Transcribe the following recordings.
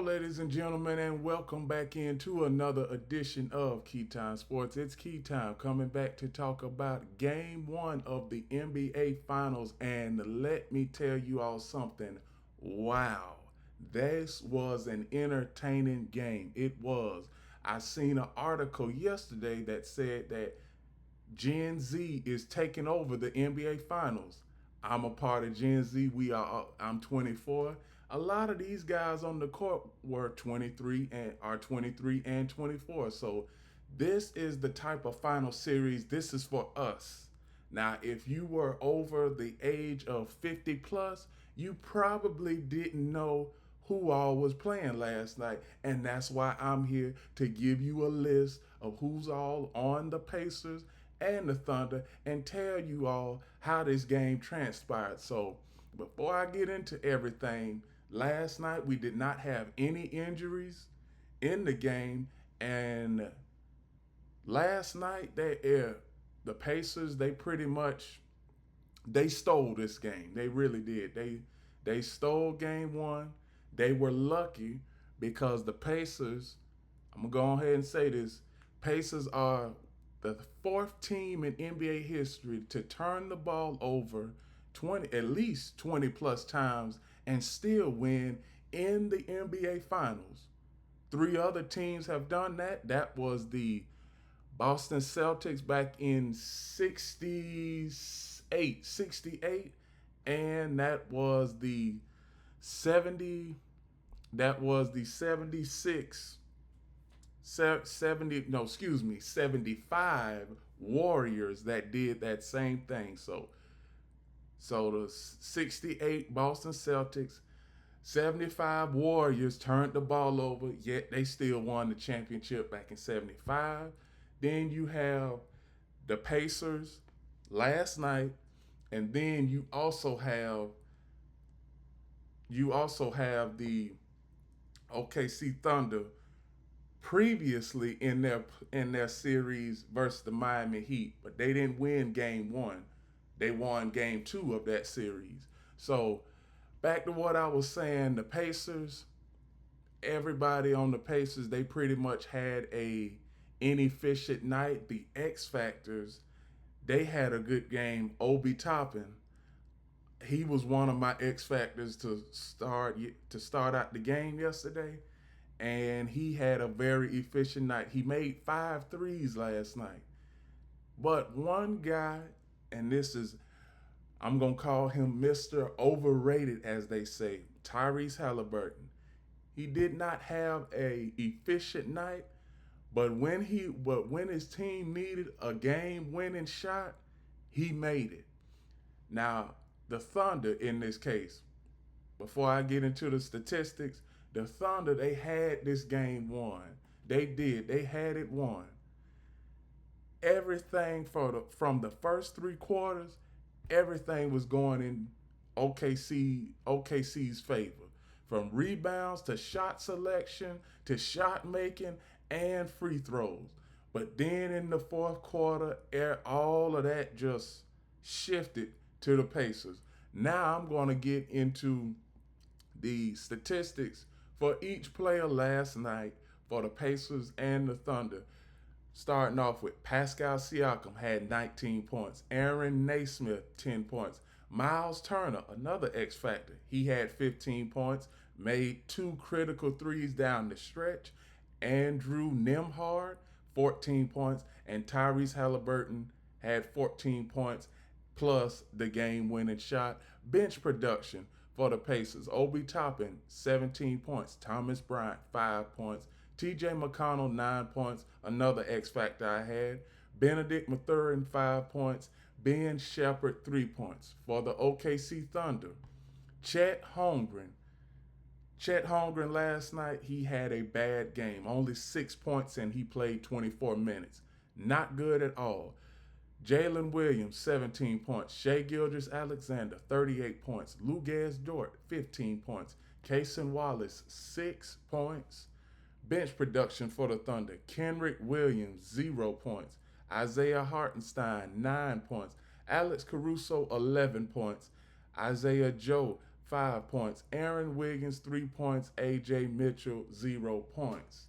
ladies and gentlemen, and welcome back into another edition of Key Time Sports. It's Key Time coming back to talk about game one of the NBA Finals. And let me tell you all something. Wow, this was an entertaining game. It was. I seen an article yesterday that said that Gen Z is taking over the NBA Finals. I'm a part of Gen Z. I'm 24. A lot of these guys on the court were 23 and are 23 and 24. So this is the type of final series. This is for us. Now, if you were over the age of 50 plus, you probably didn't know who all was playing last night. And that's why I'm here to give you a list of who's all on the Pacers and the Thunder and tell you all how this game transpired. So, before I get into everything, last night we did not have any injuries in the game, and last night the Pacers they pretty much they stole this game. They really did. They stole game one. They were lucky because the Pacers, I'm gonna go ahead and say this, Pacers are the fourth team in NBA history to turn the ball over 20 at least 20 plus times and still win in the NBA Finals. Three other teams have done that. That was the Boston Celtics back in 68, and that was the 70 that was the 76 70 no excuse me 75 Warriors that did that same thing. So the 68 Boston Celtics, 75 Warriors turned the ball over, yet they still won the championship back in 75. Then you have the Pacers last night, and then you also have the OKC Thunder previously in their series versus the Miami Heat, but they didn't win game 1. They won game 2 of that series. So, back to what I was saying, the Pacers, everybody on the Pacers, they pretty much had a inefficient night. The X Factors, they had a good game. Obi Toppin, he was one of my X Factors to start out the game yesterday, and he had a very efficient night. He made 5 threes last night. But one guy, and I'm going to call him Mr. Overrated, as they say, Tyrese Halliburton. He did not have a efficient night, but when his team needed a game-winning shot, he made it. Now, the Thunder in this case, before I get into the statistics, the Thunder, they had this game won. They did. They had it won. Everything from the first 3 quarters, everything was going in OKC's favor. From rebounds to shot selection to shot making and free throws. But then in the fourth quarter, all of that just shifted to the Pacers. Now I'm going to get into the statistics for each player last night for the Pacers and the Thunder. Starting off with Pascal Siakam had 19 points. Aaron Naismith, 10 points. Miles Turner, another X Factor, he had 15 points, made 2 critical threes down the stretch. Andrew Nembhard, 14 points. And Tyrese Halliburton had 14 points plus the game-winning shot. Bench production for the Pacers: Obi Toppin, 17 points. Thomas Bryant, 5 points. TJ McConnell, 9 points. Another X Factor I had. Benedict Mathurin, 5 points. Ben Shepherd, 3 points. For the OKC Thunder, Chet Holmgren. Chet Holmgren last night, he had a bad game. Only 6 points and he played 24 minutes. Not good at all. Jalen Williams, 17 points. Shai Gilgeous-Alexander, 38 points. Luguentz Dort, 15 points. Cason Wallace, 6 points. Bench production for the Thunder: Kenrich Williams, 0 points. Isaiah Hartenstein, 9 points. Alex Caruso, 11 points. Isaiah Joe, 5 points. Aaron Wiggins, 3 points. AJ Mitchell, 0 points.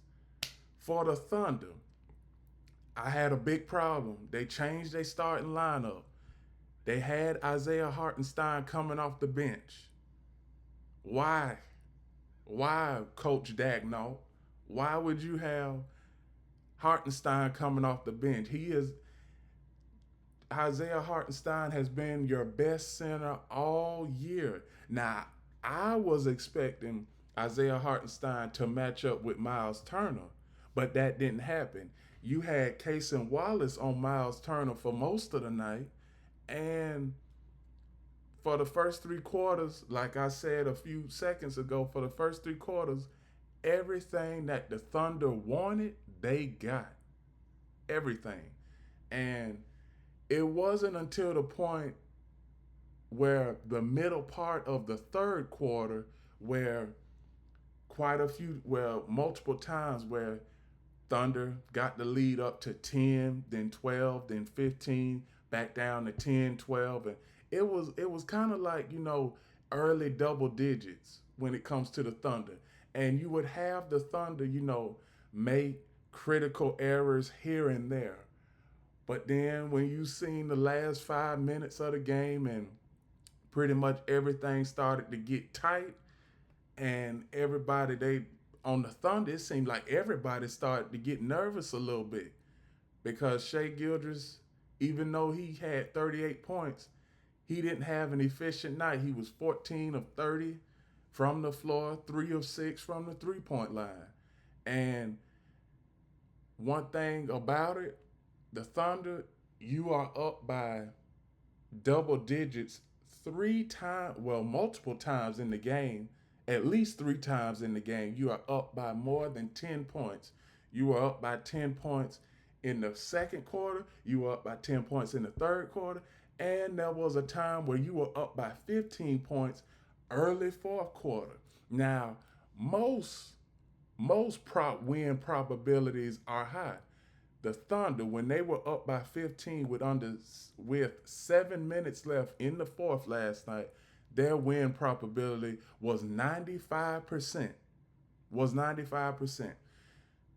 For the Thunder, I had a big problem. They changed their starting lineup. They had Isaiah Hartenstein coming off the bench. Why? Why, Coach Daigneault? Why would you have Hartenstein coming off the bench? Isaiah Hartenstein has been your best center all year. Now, I was expecting Isaiah Hartenstein to match up with Miles Turner, but that didn't happen. You had Cason Wallace on Miles Turner for most of the night, and for the first 3 quarters, like I said a few seconds ago, for the first 3 quarters, everything that the Thunder wanted, they got. Everything. And it wasn't until the point where the middle part of the third quarter where multiple times where Thunder got the lead up to 10, then 12, then 15, back down to 10, 12. And it was kind of like, early double digits when it comes to the Thunder. And you would have the Thunder, make critical errors here and there. But then when you seen the last 5 minutes of the game and pretty much everything started to get tight, and everybody on the Thunder, it seemed like everybody started to get nervous a little bit because Shai Gilgeous, even though he had 38 points, he didn't have an efficient night. He was 14 of 30 from the floor, 3 of 6 from the three-point line. And one thing about it, the Thunder, you are up by double digits multiple times in the game, at least 3 times in the game. You are up by more than 10 points. You are up by 10 points in the second quarter. You were up by 10 points in the third quarter. And there was a time where you were up by 15 points early fourth quarter. Now, most win probabilities are high. The Thunder, when they were up by 15 with 7 minutes left in the fourth last night, their win probability was 95%.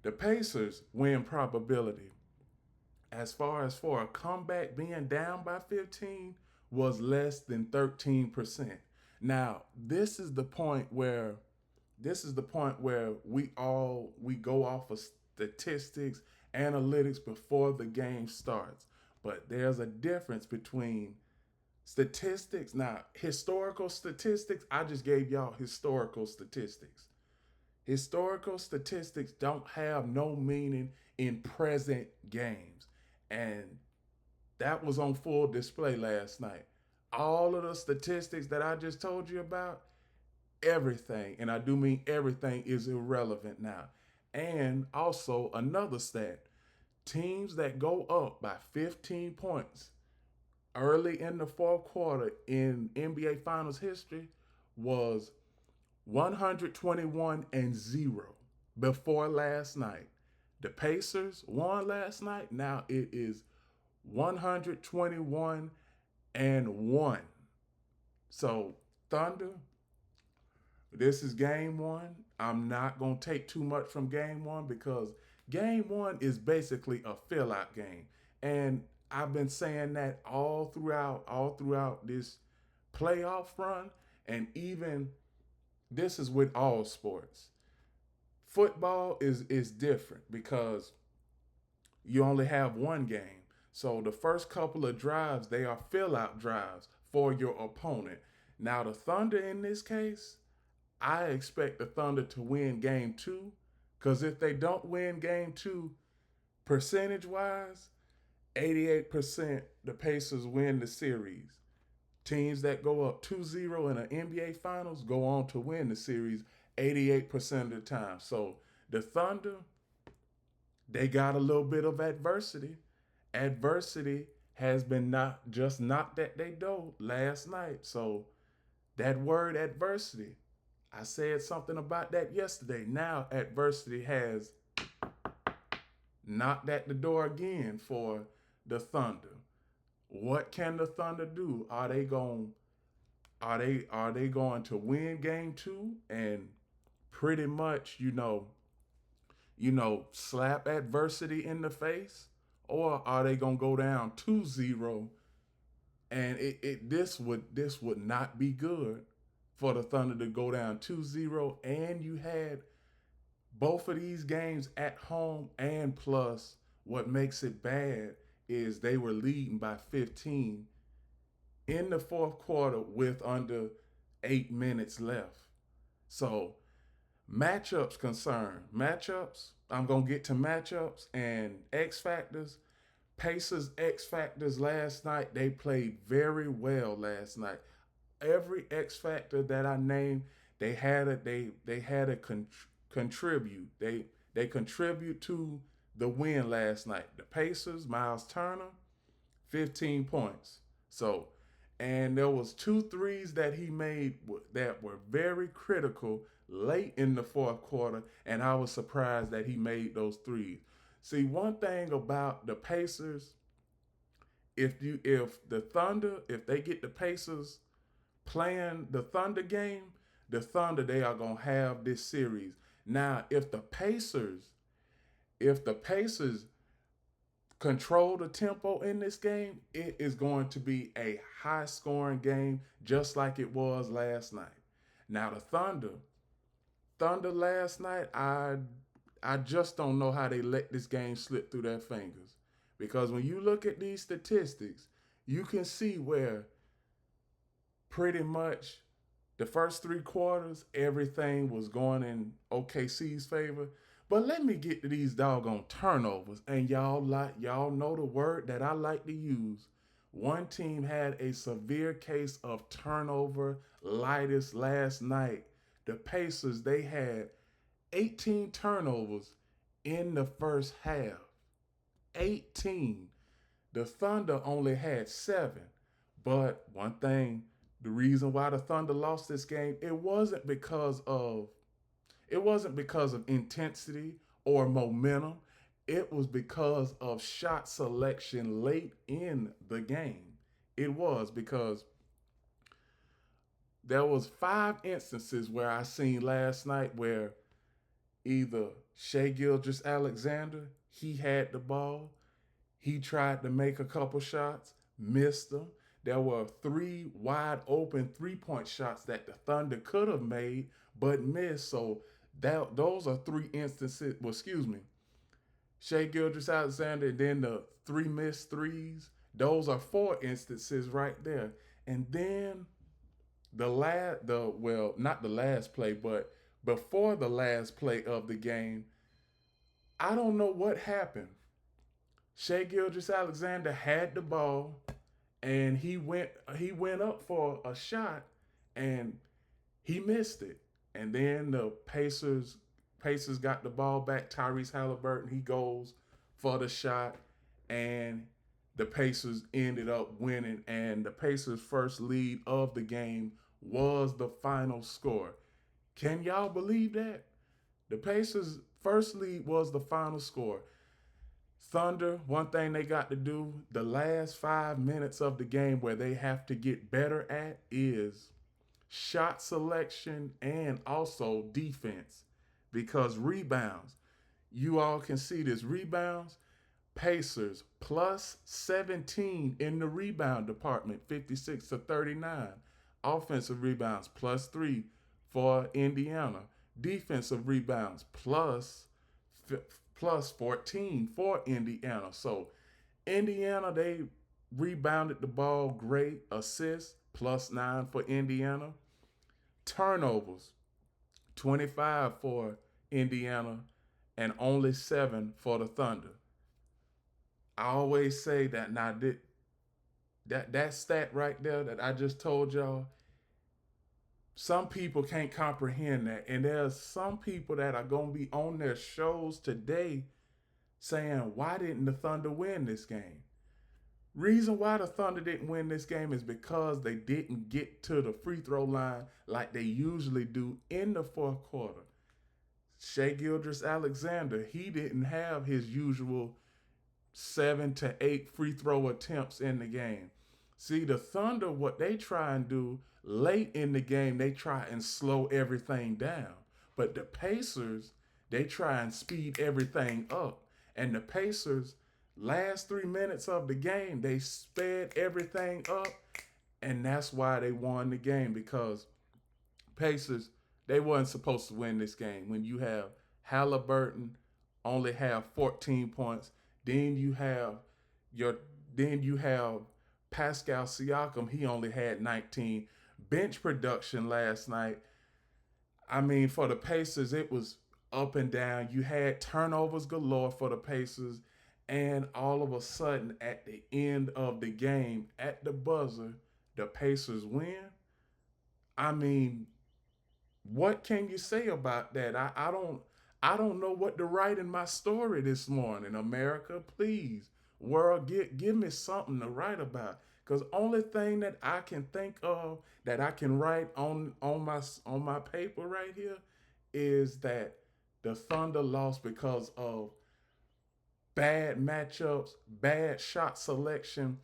The Pacers' win probability, as far as for a comeback being down by 15, was less than 13%. Now, this is the point where we go off of statistics, analytics before the game starts. But there's a difference between statistics. Now, historical statistics, I just gave y'all historical statistics. Historical statistics don't have no meaning in present games. And that was on full display last night. All of the statistics that I just told you about, everything, and I do mean everything, is irrelevant now. And also another stat, teams that go up by 15 points early in the fourth quarter in NBA Finals history was 121-0 before last night. The Pacers won last night. Now it is 121-1. So Thunder, this is game one. I'm not going to take too much from game one because game one is basically a fill-out game. And I've been saying that all throughout this playoff run, and even this is with all sports. Football is different because you only have one game. So the first couple of drives, they are fill-out drives for your opponent. Now the Thunder in this case, I expect the Thunder to win game two, because if they don't win game two, percentage-wise, 88% the Pacers win the series. Teams that go up 2-0 in an NBA Finals go on to win the series 88% of the time. So the Thunder, they got a little bit of adversity. Adversity has been not just knocked at their door last night. So that word adversity, I said something about that yesterday. Now adversity has knocked at the door again for the Thunder. What can the Thunder do? Are they going to Are they going to win game two and pretty much, slap adversity in the face? Or are they gonna go down 2-0, and this would not be good for the Thunder to go down 2-0, and you had both of these games at home, and plus what makes it bad is they were leading by 15 in the fourth quarter with under 8 minutes left. So matchups, I'm going to get to matchups and X factors. Pacers X factors last night, they played very well last night. Every X factor that I named, they had a contribute. They contribute to the win last night. The Pacers, Miles Turner, 15 points. So, and there was two threes that he made that were very critical late in the fourth quarter, and I was surprised that he made those threes. See, one thing about the Pacers, if they get the Pacers playing the Thunder game, the Thunder, they are gonna have this series. Now, if the Pacers control the tempo in this game, it is going to be a high scoring game, just like it was last night. Now, the Thunder last night, I just don't know how they let this game slip through their fingers. Because when you look at these statistics, you can see where pretty much the first three quarters, everything was going in OKC's favor. But let me get to these doggone turnovers. And y'all know the word that I like to use. One team had a severe case of turnover litis last night. The Pacers, they had 18 turnovers in the first half. 18. The Thunder only had 7. But one thing, the reason why the Thunder lost this game, it wasn't because of intensity or momentum. It was because of shot selection late in the game. It was because there was 5 instances where I seen last night where either Shai Gilgeous-Alexander, he had the ball, he tried to make a couple shots, missed them. There were 3 wide open 3-point shots that the Thunder could have made but missed. So those are 3 instances. Well, excuse me, Shai Gilgeous-Alexander, and then the 3 missed threes. Those are 4 instances right there. And then not the last play, but before the last play of the game, I don't know what happened. Shai Gilgeous-Alexander had the ball, and he went up for a shot, and he missed it. And then the Pacers got the ball back. Tyrese Halliburton, he goes for the shot, and the Pacers ended up winning. And the Pacers' first lead of the game was the final score. Can y'all believe that? The Pacers' first lead was the final score. Thunder, one thing they got to do the last 5 minutes of the game where they have to get better at is shot selection and also defense. Because rebounds, you all can see this. Rebounds, Pacers plus 17 in the rebound department, 56 to 39. Offensive rebounds plus 3 for Indiana. Defensive rebounds plus 14 for Indiana. So Indiana, they rebounded the ball great. Assists plus 9 for Indiana. Turnovers, 25 for Indiana and only 7 for the Thunder. I always say that now that stat right there that I just told y'all, some people can't comprehend that. And there's some people that are going to be on their shows today saying, why didn't the Thunder win this game? Reason why the Thunder didn't win this game is because they didn't get to the free throw line like they usually do in the fourth quarter. Shai Gilgeous-Alexander, he didn't have his usual 7 to 8 free throw attempts in the game. See, the Thunder, what they try and do late in the game, they try and slow everything down. But the Pacers, they try and speed everything up. And the Pacers, last 3 minutes of the game, they sped everything up. And that's why they won the game, because Pacers, they weren't supposed to win this game. When you have Halliburton only have 14 points, then you have your then you have Pascal Siakam, he only had 19. Bench production last night, I mean, for the Pacers, it was up and down. You had turnovers galore for the Pacers, and all of a sudden, at the end of the game, at the buzzer, the Pacers win. I mean, what can you say about that? I don't know what to write in my story this morning. America, please, world, give me something to write about. Cause only thing that I can think of that I can write on my paper right here is that the Thunder lost because of bad matchups, bad shot selection,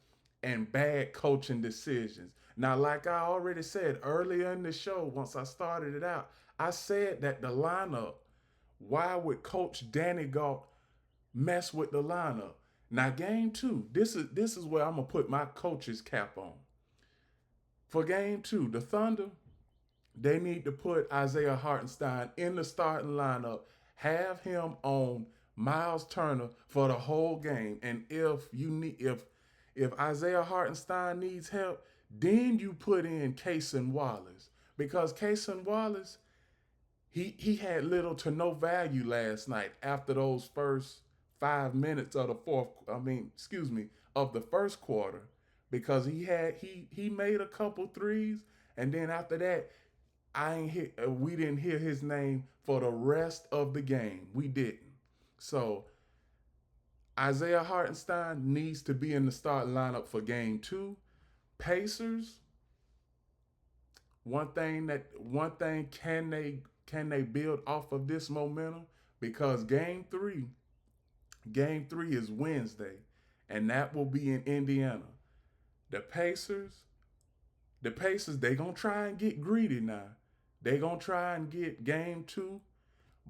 and bad coaching decisions. Now, like I already said earlier in the show, once I started it out, I said that the lineup, why would Coach Danny Galt mess with the lineup? Now, game two, this is where I'm gonna put my coach's cap on. For game two, the Thunder, they need to put Isaiah Hartenstein in the starting lineup, have him on Miles Turner for the whole game. And if Isaiah Hartenstein needs help, then you put in Cason Wallace. Because Cason Wallace, he had little to no value last night after those first 5 minutes of the of the first quarter, because he made a couple threes, and then after that, we didn't hear his name for the rest of the game. We didn't. So Isaiah Hartenstein needs to be in the starting lineup for game two. Pacers, one thing can they build off of this momentum? Because game three is Wednesday, and that will be in Indiana. The Pacers, they gonna try and get greedy now. They gonna try and get game two.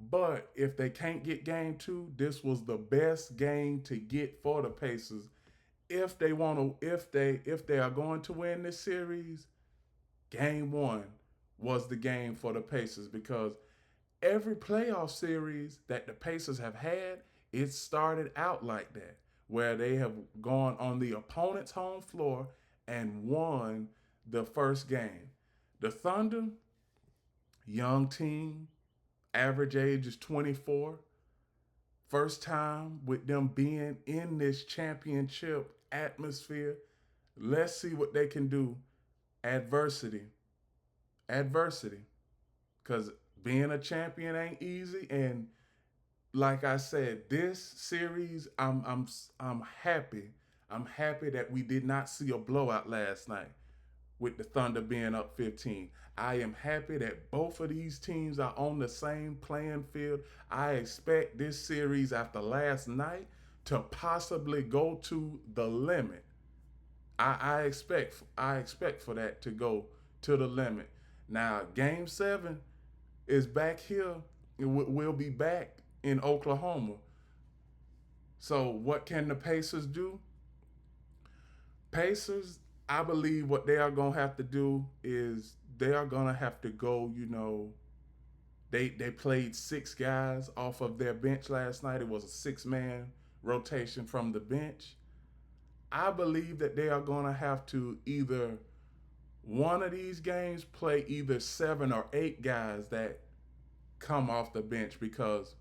But if they can't get game two, this was the best game to get for the Pacers. If they are going to win this series, game one was the game for the Pacers, because every playoff series that the Pacers have had, it started out like that, where they have gone on the opponent's home floor and won the first game. The Thunder, young team, average age is 24. First time with them being in this championship atmosphere. Let's see what they can do. Adversity. Adversity. Because being a champion ain't easy. And like I said, this series, I'm happy. I'm happy that we did not see a blowout last night with the Thunder being up 15. I am happy that both of these teams are on the same playing field. I expect this series after last night to possibly go to the limit. I expect for that to go to the limit. Now, game 7 is back here. We'll be back in Oklahoma. So what can the Pacers do? Pacers, I believe what they are going to have to do is they are going to have to go, they played 6 guys off of their bench last night. It was a 6-man rotation from the bench. I believe that they are going to have to either one of these games play either 7 or 8 guys that come off the bench, because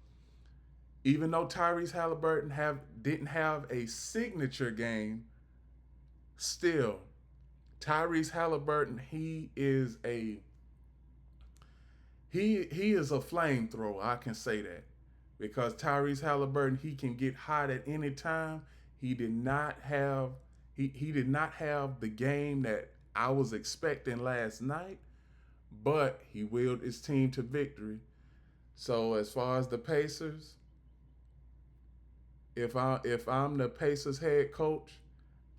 even though Tyrese Halliburton didn't have a signature game, still Tyrese Halliburton, he is a flamethrower. I can say that, because Tyrese Halliburton, he can get hot at any time. He did not have the game that I was expecting last night, but he willed his team to victory. So as far as the Pacers, if I'm the Pacers head coach,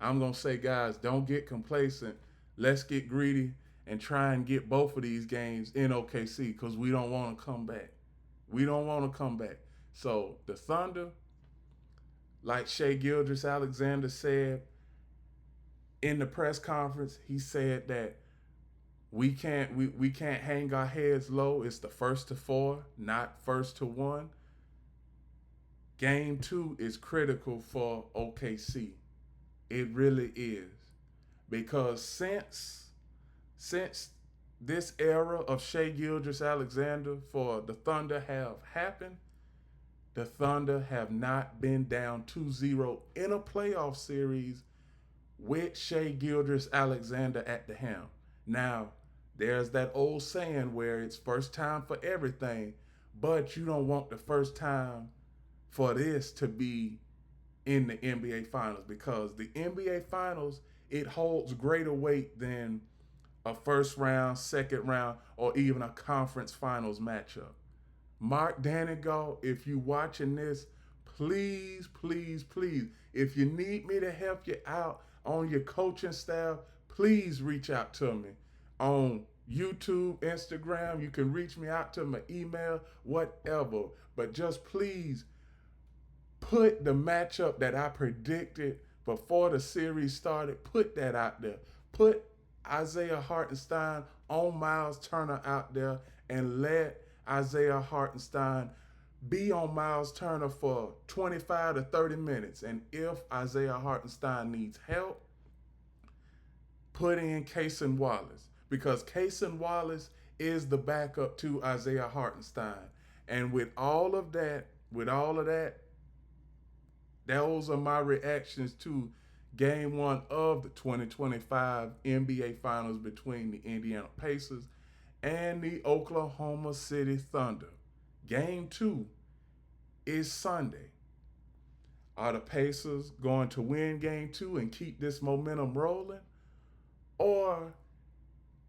I'm going to say, guys, don't get complacent. Let's get greedy and try and get both of these games in OKC because we don't want to come back. We don't want to come back. So the Thunder, like Shai Gilgeous-Alexander said in the press conference, he said that we can't hang our heads low. It's the first to four, not first to one. Game two is critical for OKC. It really is. Because since this era of Shai Gilgeous-Alexander for the Thunder have happened, the Thunder have not been down 2-0 in a playoff series with Shai Gilgeous-Alexander at the helm. Now, there's that old saying where it's first time for everything, but you don't want the first time for this to be in the NBA Finals because the NBA Finals, it holds greater weight than a first round, second round, or even a conference finals matchup. Mark Danigal, if you watching this, please, please, please, if you need me to help you out on your coaching staff, please reach out to me on YouTube, Instagram. You can reach me out to my email, whatever. But just please put the matchup that I predicted before the series started, put that out there. Put Isaiah Hartenstein on Miles Turner out there and let Isaiah Hartenstein be on Miles Turner for 25 to 30 minutes. And if Isaiah Hartenstein needs help, put in Cason Wallace because Cason Wallace is the backup to Isaiah Hartenstein. And with all of that, those are my reactions to Game 1 of the 2025 NBA Finals between the Indiana Pacers and the Oklahoma City Thunder. Game 2 is Sunday. Are the Pacers going to win Game 2 and keep this momentum rolling? Or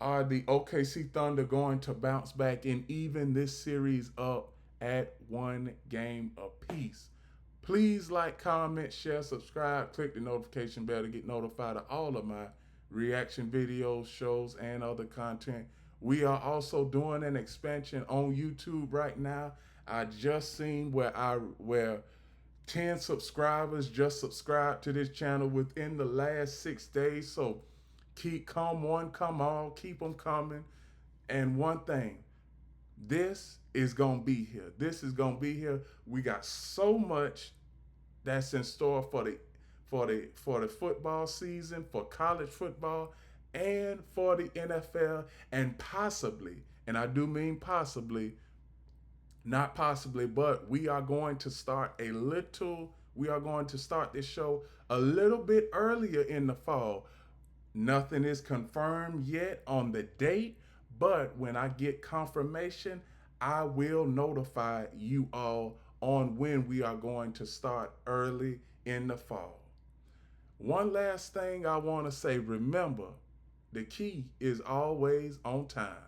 are the OKC Thunder going to bounce back and even this series up at 1 game apiece? Please like, comment, share, subscribe, click the notification bell to get notified of all of my reaction videos, shows, and other content. We are also doing an expansion on YouTube right now. I just seen where 10 subscribers just subscribed to this channel within the last 6 days. So come one, come all, keep them coming. And one thing, this is gonna be here. This is gonna be here. We got so much that's in store for the football season, for college football, and for the NFL, and possibly, and I do mean possibly, not possibly, but we are going to start this show a little bit earlier in the fall. Nothing is confirmed yet on the date, but when I get confirmation, I will notify you all on when we are going to start early in the fall. One last thing I want to say, remember, the key is always on time.